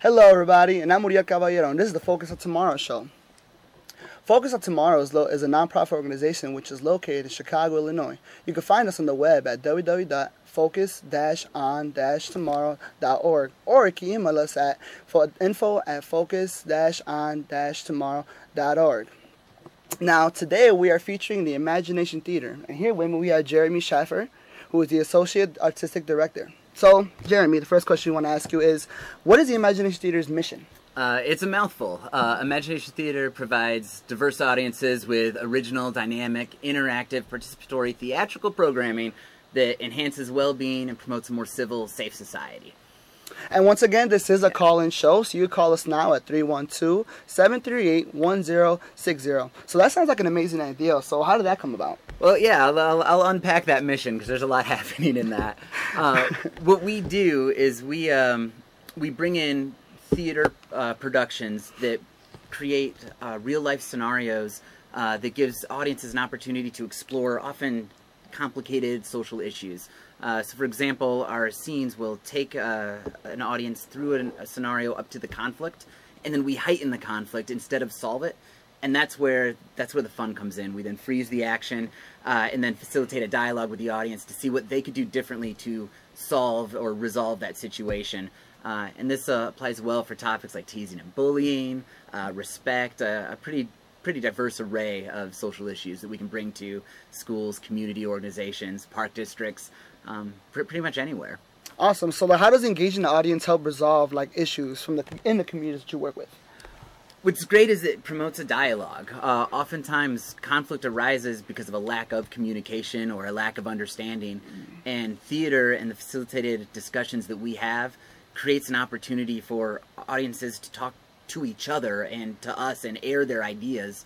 Hello, everybody, and I'm Uriel Caballero, and this is the Focus of Tomorrow show. Focus of Tomorrow is a nonprofit organization which is located in Chicago, Illinois. You can find us on the web at www.focus-on-tomorrow.org, or you can email us at info@focus-on-tomorrow.org. Now, today we are featuring the Imagination Theater, and here with me we have Jeremy Schaffer, who is the Associate Artistic Director. So, Jeremy, the first question we want to ask you is, what is the Imagination Theater's mission? It's a mouthful. Imagination Theater provides diverse audiences with original, dynamic, interactive, participatory theatrical programming that enhances well-being and promotes a more civil, safe society. And once again, this is a call-in show, so you call us now at 312-738-1060. So that sounds like an amazing idea. So how did that come about? Well, yeah, I'll unpack that mission because there's a lot happening in that. What we do is we bring in theater productions that create real-life scenarios that gives audiences an opportunity to explore often complicated social issues. So, for example, our scenes will take an audience through a scenario up to the conflict, and then we heighten the conflict instead of solve it. And that's where the fun comes in. We then freeze the action and then facilitate a dialogue with the audience to see what they could do differently to solve or resolve that situation. And this applies well for topics like teasing and bullying, respect, a pretty diverse array of social issues that we can bring to schools, community organizations, park districts, pretty much anywhere. Awesome. So how does engaging the audience help resolve issues in the communities that you work with? What's great is it promotes a dialogue. Oftentimes conflict arises because of a lack of communication or a lack of understanding, and theater and the facilitated discussions that we have creates an opportunity for audiences to talk to each other and to us and air their ideas,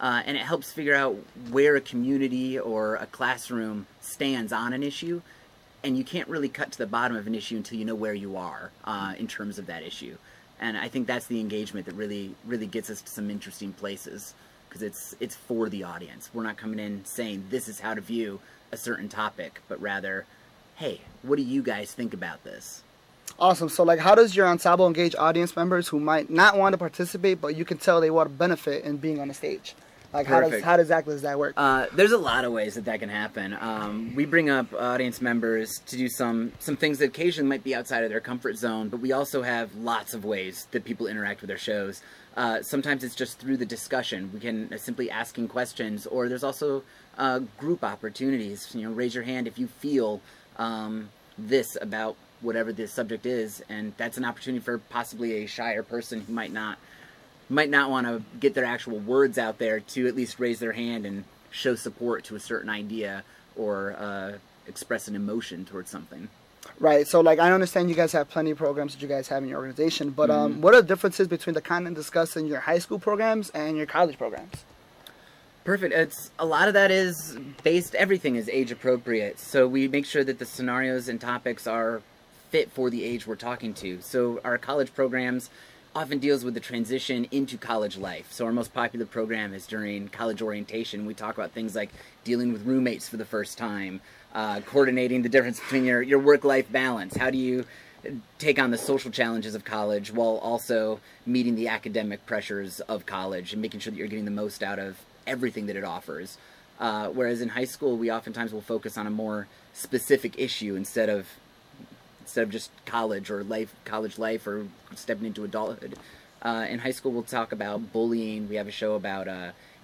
and it helps figure out where a community or a classroom stands on an issue, and you can't really cut to the bottom of an issue until you know where you are in terms of that issue. And I think that's the engagement that really gets us to some interesting places, because it's for the audience. We're not coming in saying this is how to view a certain topic, but rather, hey, what do you guys think about this? Awesome. So how does your ensemble engage audience members who might not want to participate, but you can tell they want to benefit in being on the stage? How exactly does that work? There's a lot of ways that can happen. We bring up audience members to do some things that occasionally might be outside of their comfort zone, but we also have lots of ways that people interact with our shows. Sometimes it's just through the discussion. We can simply asking questions, or there's also group opportunities. Raise your hand if you feel this about whatever the subject is, and that's an opportunity for possibly a shyer person who might not want to get their actual words out there to at least raise their hand and show support to a certain idea or express an emotion towards something. Right. So I understand you guys have plenty of programs that you guys have in your organization, but what are the differences between the content discussed in your high school programs and your college programs? Perfect. A lot of that is everything is age appropriate. So we make sure that the scenarios and topics are fit for the age we're talking to. So our college programs often deals with the transition into college life. So our most popular program is during college orientation. We talk about things like dealing with roommates for the first time, coordinating the difference between your work-life balance. How do you take on the social challenges of college while also meeting the academic pressures of college and making sure that you're getting the most out of everything that it offers. Whereas in high school, we oftentimes will focus on a more specific issue instead of just college life or stepping into adulthood. In high school, we'll talk about bullying. We have a show about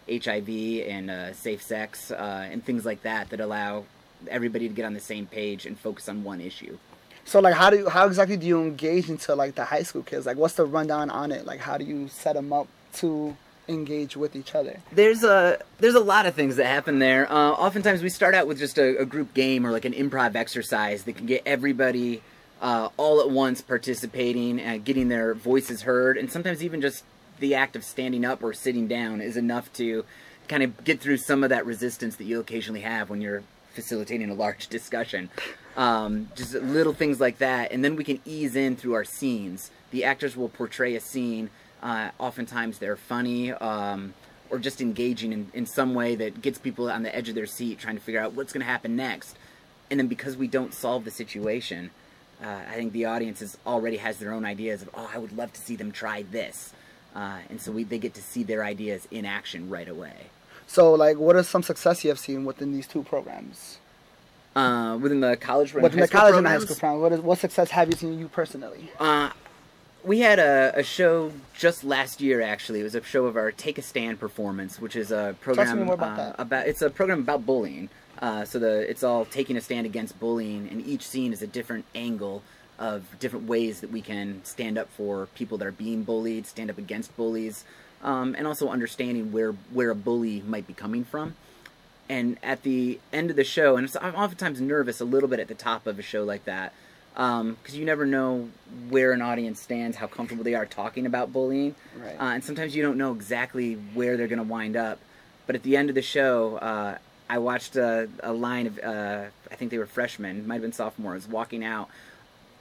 HIV and safe sex and things like that allow everybody to get on the same page and focus on one issue. So how exactly do you engage into the high school kids? What's the rundown on it? How do you set them up to engage with each other? There's a lot of things that happen there. Oftentimes we start out with just a group game or an improv exercise that can get everybody all at once participating and getting their voices heard, and sometimes even just the act of standing up or sitting down is enough to kind of get through some of that resistance that you'll occasionally have when you're facilitating a large discussion. Just little things like that, and then we can ease in through our scenes. The actors will portray a scene. Oftentimes they're funny or just engaging in some way that gets people on the edge of their seat trying to figure out what's going to happen next. And then because we don't solve the situation, I think the audience already has their own ideas of, oh, I would love to see them try this. And so they get to see their ideas in action right away. So, like, what is some success you have seen within these two programs? Within the college and high school programs, what success have you seen you personally? We had a show just last year, actually. It was a show of our Take a Stand performance, which is a program. Talk to me more about that. It's a program about bullying. It's all taking a stand against bullying, and each scene is a different angle of different ways that we can stand up for people that are being bullied, stand up against bullies, and also understanding where a bully might be coming from. And at the end of the show, and I'm oftentimes nervous a little bit at the top of a show like that, because you never know where an audience stands, how comfortable they are talking about bullying, right. And sometimes you don't know exactly where they're going to wind up. But at the end of the show, I watched a line of, I think they were freshmen, might have been sophomores, walking out,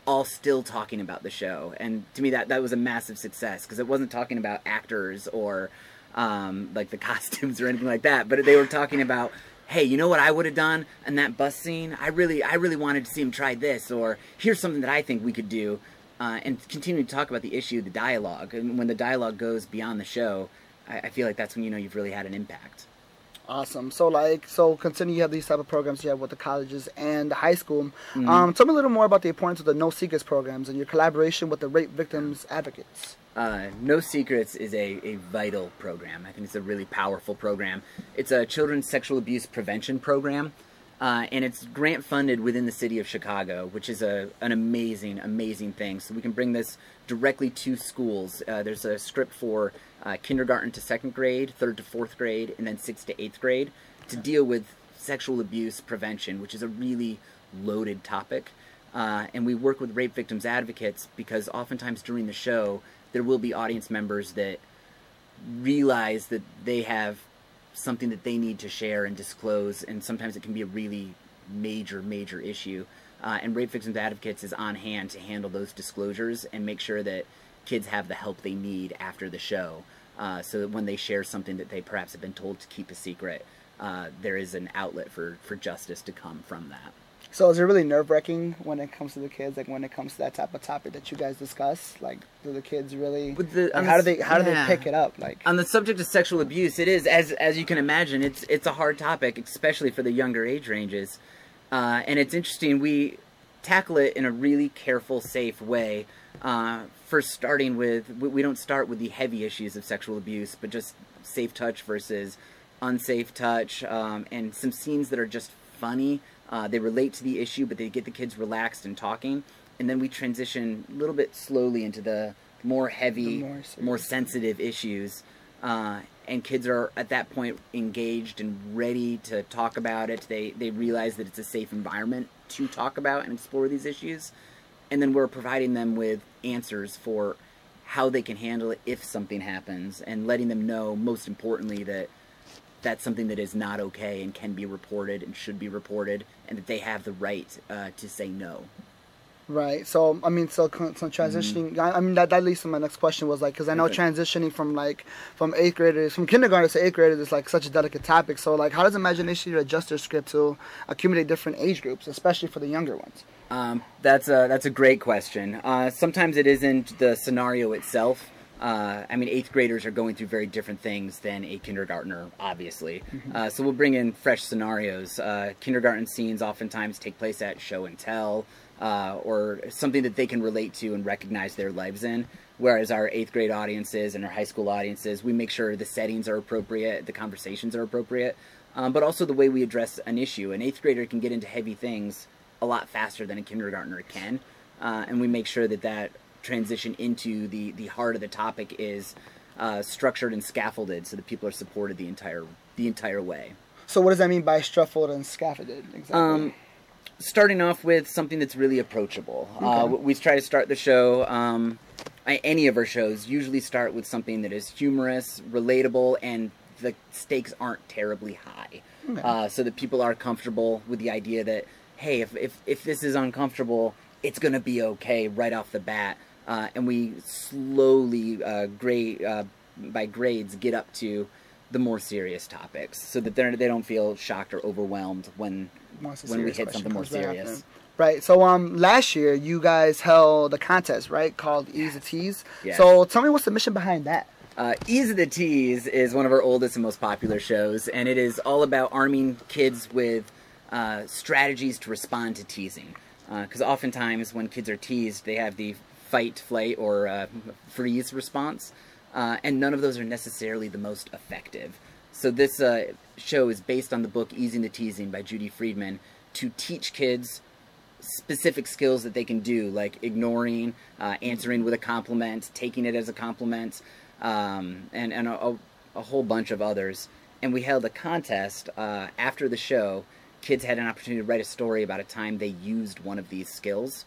all still talking about the show. And to me, that was a massive success, because it wasn't talking about actors or like the costumes or anything like that, but they were talking about, hey, you know what I would have done in that bus scene? I really wanted to see him try this, or here's something that I think we could do, and continue to talk about the issue, the dialogue. And when the dialogue goes beyond the show, I feel like that's when you know you've really had an impact. Awesome. So considering you have these type of programs you have with the colleges and the high school, Mm-hmm. Tell me a little more about the importance of the No Secrets programs and your collaboration with the Rape Victims Advocates. No Secrets is a vital program. I think it's a really powerful program. It's a children's sexual abuse prevention program, and it's grant funded within the city of Chicago, which is an amazing, amazing thing. So we can bring this directly to schools. There's a script for kindergarten to 2nd grade, 3rd to 4th grade, and then 6th to 8th grade to deal with sexual abuse prevention, which is a really loaded topic. And we work with Rape Victims Advocates because oftentimes during the show, there will be audience members that realize that they have something that they need to share and disclose, and sometimes it can be a really major issue. And Rape Victims Advocates is on hand to handle those disclosures and make sure that kids have the help they need after the show, so that when they share something that they perhaps have been told to keep a secret, there is an outlet for justice to come from that. So is it really nerve-wracking when it comes to the kids, like when it comes to that type of topic that you guys discuss? Like, do the kids really, how do they pick it up? Like, on the subject of sexual abuse, it is, as you can imagine, it's a hard topic, especially for the younger age ranges. And it's interesting, we tackle it in a really careful, safe way. First starting with, we don't start with the heavy issues of sexual abuse, but just safe touch versus unsafe touch, and some scenes that are just funny. They relate to the issue, but they get the kids relaxed and talking. And then we transition a little bit slowly into the more heavy, more sensitive issues. And kids are, at that point, engaged and ready to talk about it. They realize that it's a safe environment to talk about and explore these issues. And then we're providing them with answers for how they can handle it if something happens, and letting them know, most importantly, that that's something that is not okay and can be reported and should be reported, and that they have the right to say no. Right. So, I mean, so transitioning, I mean, that leads to my next question was, like, because I know transitioning from kindergarten to 8th graders is, like, such a delicate topic. So, like, how does Imagination adjust their script to accumulate different age groups, especially for the younger ones? That's a great question. Sometimes it isn't the scenario itself. I mean, 8th graders are going through very different things than a kindergartner, obviously. So we'll bring in fresh scenarios. Kindergarten scenes oftentimes take place at show and tell, or something that they can relate to and recognize their lives in. Whereas our 8th grade audiences and our high school audiences, we make sure the settings are appropriate, the conversations are appropriate, but also the way we address an issue. An 8th grader can get into heavy things a lot faster than a kindergartner can, and we make sure that transition into the heart of the topic is structured and scaffolded so that people are supported the entire way. So what does that mean by structured and scaffolded exactly? Starting off with something that's really approachable. Okay. We try to start the show, any of our shows usually start with something that is humorous, relatable, and the stakes aren't terribly high. Okay. So that people are comfortable with the idea that, hey, if this is uncomfortable, it's going to be okay right off the bat. And we slowly, by grades, get up to the more serious topics, so that they don't feel shocked or overwhelmed when we hit something more serious. Right. So last year you guys held a contest, right, called Ease the Tease. Yes. So tell me what's the mission behind that? Ease of the Tease is one of our oldest and most popular shows, and it is all about arming kids with strategies to respond to teasing. Because oftentimes when kids are teased, they have the fight, flight, or freeze response, and none of those are necessarily the most effective. So this show is based on the book Easing the Teasing by Judy Friedman to teach kids specific skills that they can do, like ignoring, answering with a compliment, taking it as a compliment, and a whole bunch of others. And we held a contest after the show. Kids had an opportunity to write a story about a time they used one of these skills.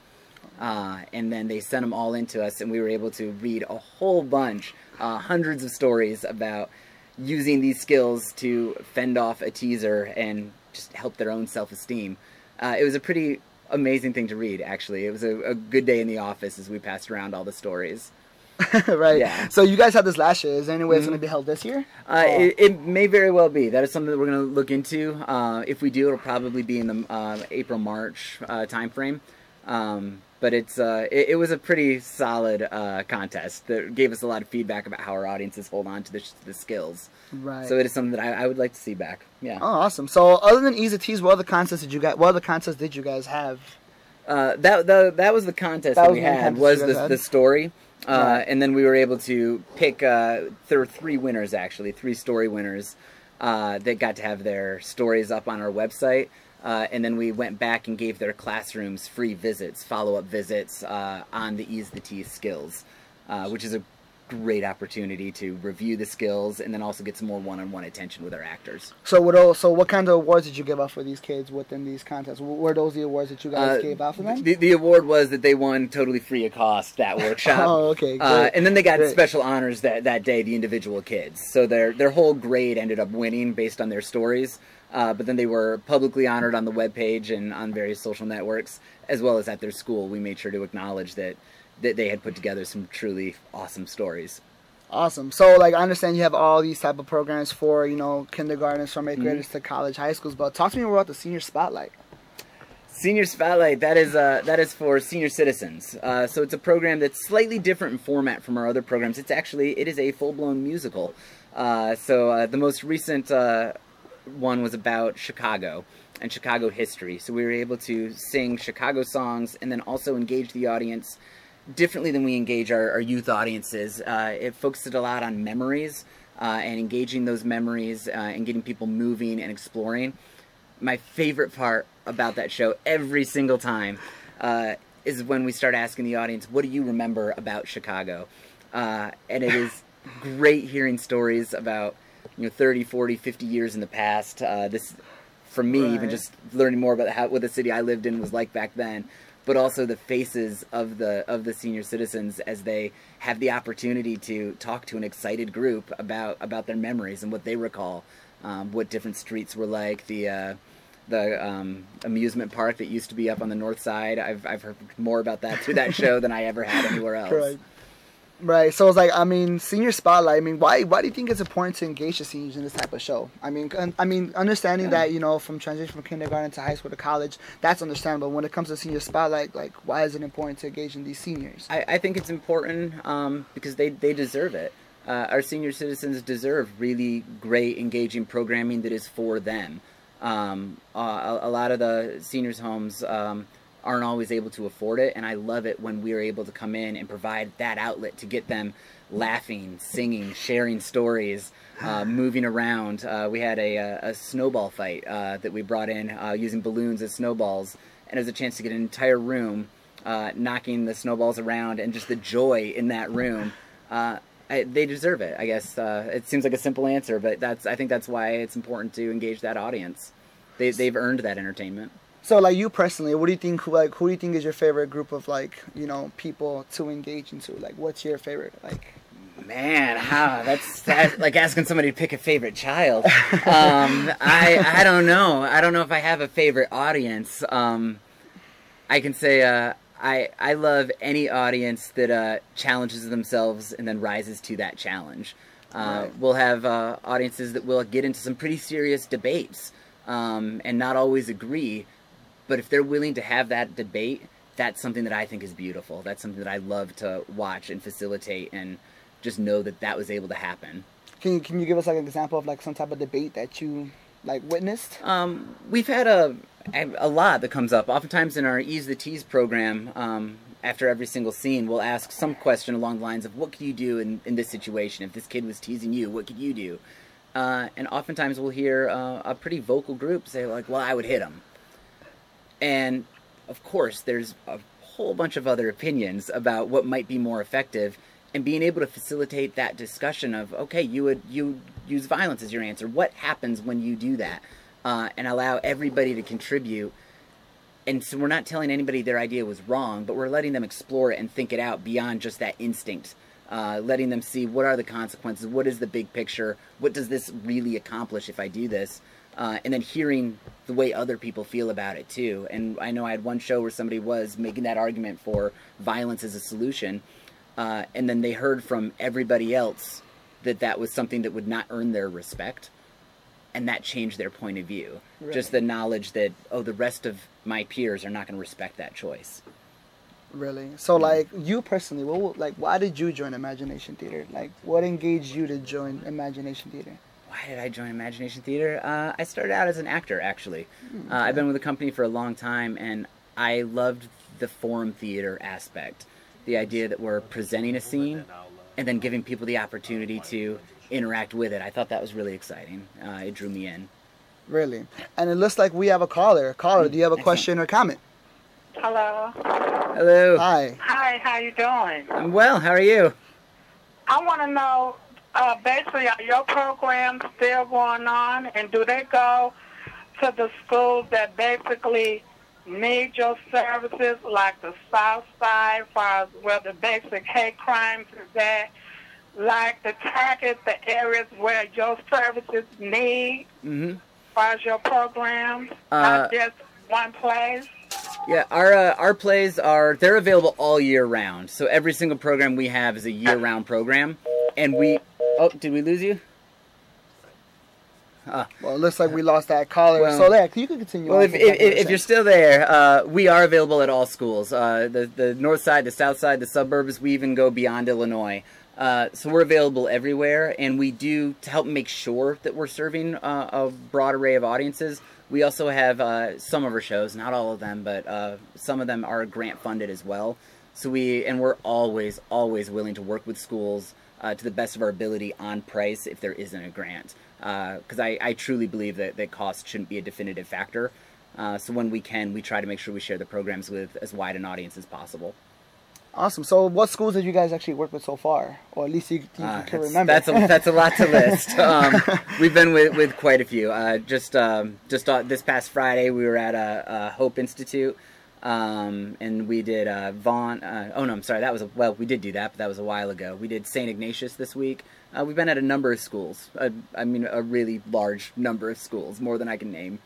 And then they sent them all in to us, and we were able to read a whole bunch, hundreds of stories about using these skills to fend off a teaser and just help their own self-esteem. It was a pretty amazing thing to read, actually. It was a good day in the office as we passed around all the stories. Right. Yeah. So you guys had this last year. Is there any way it's going to be held this year? It may very well be. That is something that we're going to look into. If we do, it'll probably be in the April-March time frame. But it was a pretty solid contest that gave us a lot of feedback about how our audiences hold on to the skills. Right. So it is something that I would like to see back. Yeah. Oh, awesome. So other than Ease the Tease, what other contests did you guys have? That was the contest that we had, was the story. Right. And then we were able to pick, there were 3 winners actually, 3 story winners that got to have their stories up on our website. And then we went back and gave their classrooms free visits, follow-up visits on the Ease the Tease skills, which is a great opportunity to review the skills and then also get some more one-on-one attention with our actors. So what kind of awards did you give out for these kids within these contests? Were those the awards that you guys gave out for them? The award was that they won totally free of cost that workshop. Oh, okay. Great. And then they got special honors that day, the individual kids. So their whole grade ended up winning based on their stories. But then they were publicly honored on the webpage and on various social networks, as well as at their school. We made sure to acknowledge that they had put together some truly awesome stories. Awesome. So, like, I understand you have all these type of programs for, kindergartens from 8th graders to college, high schools, but talk to me more about the Senior Spotlight. Senior Spotlight, that is for senior citizens. So it's a program that's slightly different in format from our other programs. It is a full-blown musical. So the most recent one was about Chicago and Chicago history. So we were able to sing Chicago songs and then also engage the audience differently than we engage our youth audiences. It focused a lot on memories and engaging those memories and getting people moving and exploring. My favorite part about that show every single time is when we start asking the audience, what do you remember about Chicago? And it is great hearing stories about 30, 40, 50 years in the past. For me, even just learning more about what the city I lived in was like back then, but also the faces of the senior citizens as they have the opportunity to talk to an excited group about their memories and what they recall, what different streets were like, the amusement park that used to be up on the north side. I've heard more about that through that show than I ever had anywhere else. Right. So it's like, Senior Spotlight. Why do you think it's important to engage the seniors in this type of show? Understanding that from transition from kindergarten to high school to college, that's understandable. When it comes to Senior Spotlight, like, why is it important to engage in these seniors? I think it's important because they deserve it. Our senior citizens deserve really great, engaging programming that is for them. A lot of the seniors' homes aren't always able to afford it, and I love it when we're able to come in and provide that outlet to get them laughing, singing, sharing stories, moving around. We had a snowball fight that we brought in using balloons as snowballs, and it was a chance to get an entire room knocking the snowballs around, and just the joy in that room. They deserve it, I guess. It seems like a simple answer, but I think that's why it's important to engage that audience. They've earned that entertainment. So, like, you personally, what do you think? Who do you think is your favorite group of people to engage into? Like, what's your favorite? Like, man, that's like asking somebody to pick a favorite child. I don't know. I don't know if I have a favorite audience. I can say I love any audience that challenges themselves and then rises to that challenge. We'll have audiences that will get into some pretty serious debates and not always agree, But if they're willing to have that debate, that's something that I think is beautiful. That's something that I love to watch and facilitate, and just know that that was able to happen. Can you give us like an example of like some type of debate that you like witnessed? We've had a lot that comes up. Oftentimes in our Ease the Tease program, after every single scene, we'll ask some question along the lines of, what could you do in this situation? If this kid was teasing you, what could you do? And oftentimes we'll hear a pretty vocal group say, like, well, I would hit him. And, of course, there's a whole bunch of other opinions about what might be more effective, and being able to facilitate that discussion of, okay, you use violence as your answer. What happens when you do that? And allow everybody to contribute. And so we're not telling anybody their idea was wrong, but we're letting them explore it and think it out beyond just that instinct. Letting them see, what are the consequences, what is the big picture, what does this really accomplish if I do this, and then hearing the way other people feel about it too. And I know I had one show where somebody was making that argument for violence as a solution, and then they heard from everybody else that that was something that would not earn their respect, and that changed their point of view. Right. Just the knowledge that, oh, the rest of my peers are not going to respect that choice. Really? So, like, you personally, why did you join Imagination Theater? Like, what engaged you to join Imagination Theater? Why did I join Imagination Theater? I started out as an actor, actually. Okay. I've been with the company for a long time, and I loved the forum theater aspect. The idea that we're presenting a scene and then giving people the opportunity to interact with it. I thought that was really exciting. It drew me in. Really? And it looks like we have a caller. Caller, do you have a question or comment? Hello. Hello. Hi. Hi, how you doing? I'm well. How are you? I want to know, basically, are your programs still going on? And do they go to the schools that basically need your services, like the South Side, as far as where the basic hate crimes is at? Like to target the areas where your services need, as far as your programs, not just one place? Yeah, our plays they're available all year round. So every single program we have is a year-round program, and oh, did we lose you? Well, it looks like we lost that caller. Well, so there, you can continue. Well, if you're still there, we are available at all schools. The north side, the south side, the suburbs. We even go beyond Illinois. So we're available everywhere, and we do, to help make sure that we're serving a broad array of audiences, we also have some of our shows, not all of them, but some of them are grant funded as well. So we're always willing to work with schools to the best of our ability on price if there isn't a grant. Because I truly believe that cost shouldn't be a definitive factor. So when we can, we try to make sure we share the programs with as wide an audience as possible. Awesome. So what schools did you guys actually work with so far? Or at least you can remember. That's a lot to list. We've been with quite a few. Just this past Friday, we were at a Hope Institute, and we did Vaughn. Oh no, I'm sorry. We did do that, but that was a while ago. We did St. Ignatius this week. We've been at a number of schools. I mean, a really large number of schools, more than I can name.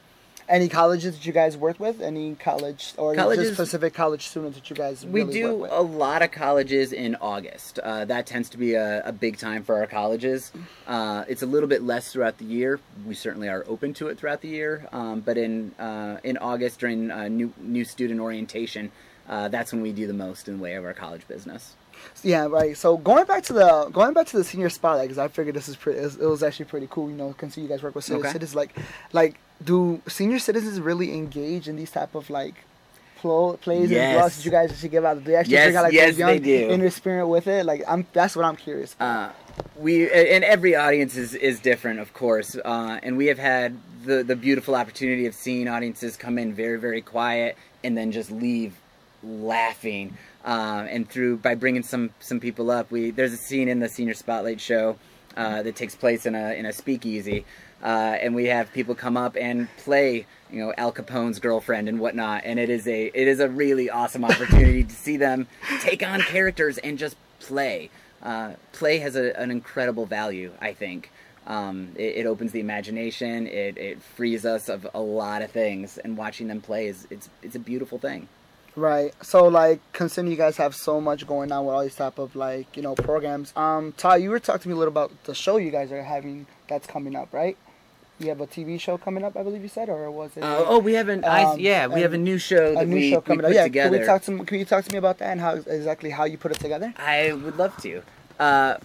Any colleges that you guys work with? Any college or just specific college students that you guys really We do work with? A lot of colleges in August. That tends to be a big time for our colleges. It's a little bit less throughout the year. We certainly are open to it throughout the year. But in August, during new student orientation, that's when we do the most in the way of our college business. Yeah, right. So going back to the senior spotlight, because I figured it was actually pretty cool. You know, considering you guys work with senior citizens, like do senior citizens really engage in these type of like plays and blogs that you guys actually give out? Do they actually bring out like the young inner spirit with it? Like that's what I'm curious about. And every audience is different, of course. And we have had the beautiful opportunity of seeing audiences come in very, very quiet and then just leave laughing. And by bringing some people up, there's a scene in the Senior Spotlight show that takes place in a speakeasy, and we have people come up and play, you know, Al Capone's girlfriend and whatnot, and it is a really awesome opportunity to see them take on characters and just play. Play has an incredible value, I think. It opens the imagination. It frees us of a lot of things, and watching them play it's a beautiful thing. Right. So, like, considering you guys have so much going on with all these type of, like, you know, programs. Ty, you were talking to me a little about the show you guys are having that's coming up, right? You have a TV show coming up, I believe you said, or was it? We have we have a new show that we put together. Can you talk to me about that and how you put it together? I would love to.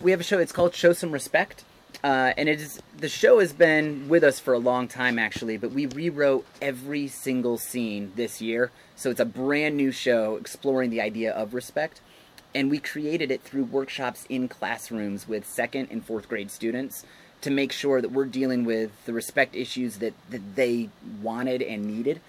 We have a show. It's called Show Some Respect, and the show has been with us for a long time actually. But we rewrote every single scene this year, so it's a brand new show exploring the idea of respect. And we created it through workshops in classrooms with 2nd and 4th grade students to make sure that we're dealing with the respect issues that they wanted and needed.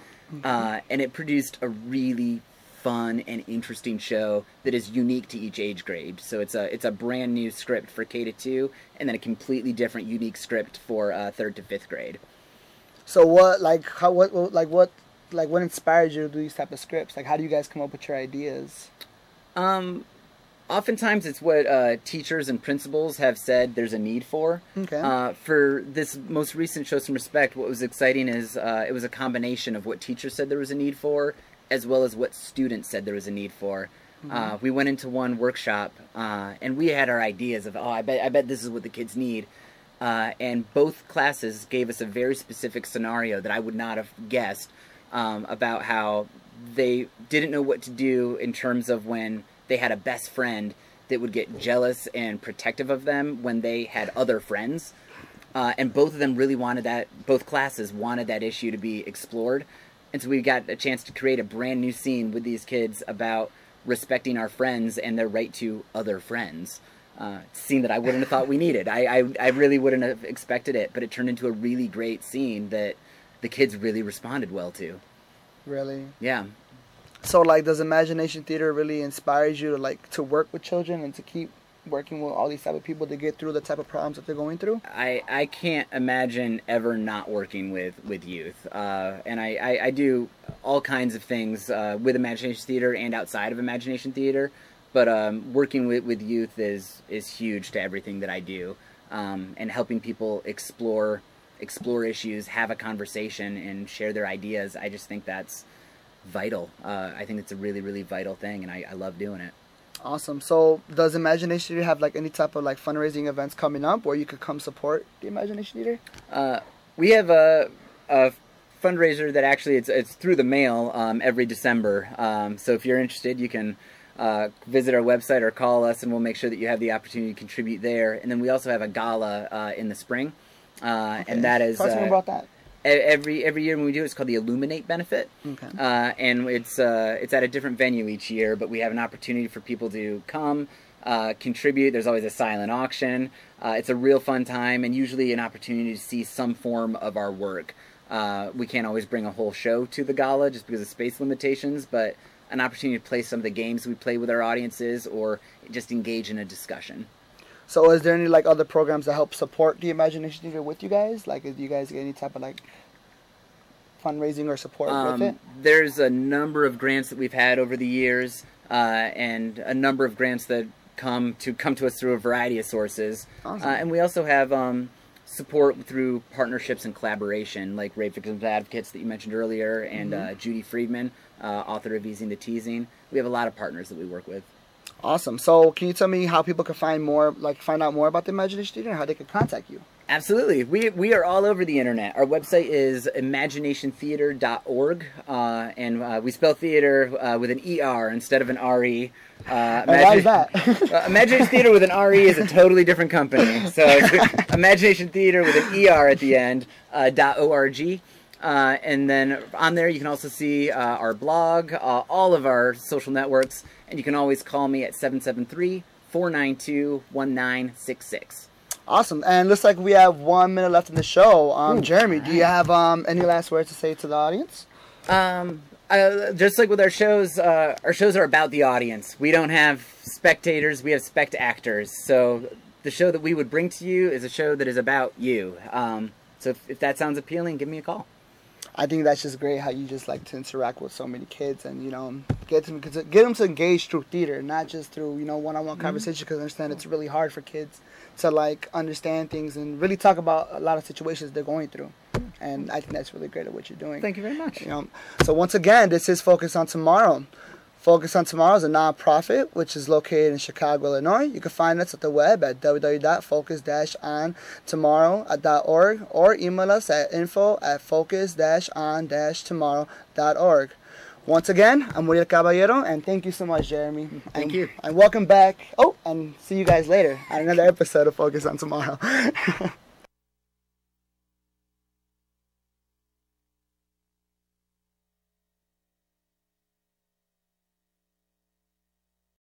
And it produced a really fun and interesting show that is unique to each age grade. So it's a brand new script for K to 2, and then a completely different, unique script for 3rd to 5th grade. So what inspired you to do these type of scripts? Like, how do you guys come up with your ideas? Oftentimes it's what teachers and principals have said there's a need for. Okay. For this most recent Show Some Respect, what was exciting is it was a combination of what teachers said there was a need for, as well as what students said there was a need for. We went into one workshop, and we had our ideas of, I bet this is what the kids need. And both classes gave us a very specific scenario that I would not have guessed about how they didn't know what to do in terms of when they had a best friend that would get jealous and protective of them when they had other friends. And both of them really wanted that, both classes wanted that issue to be explored. And so we got a chance to create a brand new scene with these kids about respecting our friends and their right to other friends. Scene that I wouldn't have thought we needed. I really wouldn't have expected it, but it turned into a really great scene that the kids really responded well to. Really? Yeah. So, like, does Imagination Theater really inspire you to work with children and to keep working with all these type of people to get through the type of problems that they're going through? I can't imagine ever not working with youth. And I do all kinds of things with Imagination Theater and outside of Imagination Theater. But working with youth is huge to everything that I do. And helping people explore issues, have a conversation, and share their ideas, I just think that's vital. I think it's a really, really vital thing, and I love doing it. Awesome. So does Imagination Theater have any type of fundraising events coming up where you could come support the Imagination Theater? We have a fundraiser that actually it's through the mail every December. So if you're interested, you can visit our website or call us, and we'll make sure that you have the opportunity to contribute there. And then we also have a gala in the spring, and that is talk to me about that. Every year when we do it, it's called the Illuminate Benefit. Okay. And it's at a different venue each year, but we have an opportunity for people to come, contribute. There's always a silent auction. It's a real fun time, and usually an opportunity to see some form of our work. We can't always bring a whole show to the gala just because of space limitations, but an opportunity to play some of the games we play with our audiences, or just engage in a discussion. So is there any other programs that help support the Imagination Theater with you guys? Do you guys get any type of fundraising or support with it? There's a number of grants that we've had over the years, and a number of grants that come to us through a variety of sources. Awesome. And we also have support through partnerships and collaboration, like Rape Victims Advocates that you mentioned earlier, and Judy Friedman, author of Easing the Teasing. We have a lot of partners that we work with. Awesome. So can you tell me how people can find out more about the Imagination Theater and how they can contact you? Absolutely. We are all over the internet. Our website is imaginationtheater.org, and we spell theater with an ER instead of an RE. Why is that? Imagination Theater with an RE is a totally different company. So Imagination Theater with an ER at the end, .org. And then on there you can also see our blog, all of our social networks, and you can always call me at 773-492-1966. Awesome. And looks like we have 1 minute left in the show. Jeremy, do you have any last words to say to the audience? Just like with our shows are about the audience. We don't have spectators, we have spect-actors. So the show that we would bring to you is a show that is about you. So if that sounds appealing, give me a call. I think that's just great how you just like to interact with so many kids and, get them to engage through theater, not just through, one-on-one conversation, because I understand it's really hard for kids to, understand things and really talk about a lot of situations they're going through. And I think that's really great at what you're doing. Thank you very much. So once again, this is Focus on Tomorrow. Focus on Tomorrow is a nonprofit which is located in Chicago, Illinois. You can find us at the web at www.focus-on-tomorrow.org or email us at info@focus-on-tomorrow.org. Once again, I'm Muriel Caballero, and thank you so much, Jeremy. Thank you. And welcome back. Oh, and see you guys later on another episode of Focus on Tomorrow.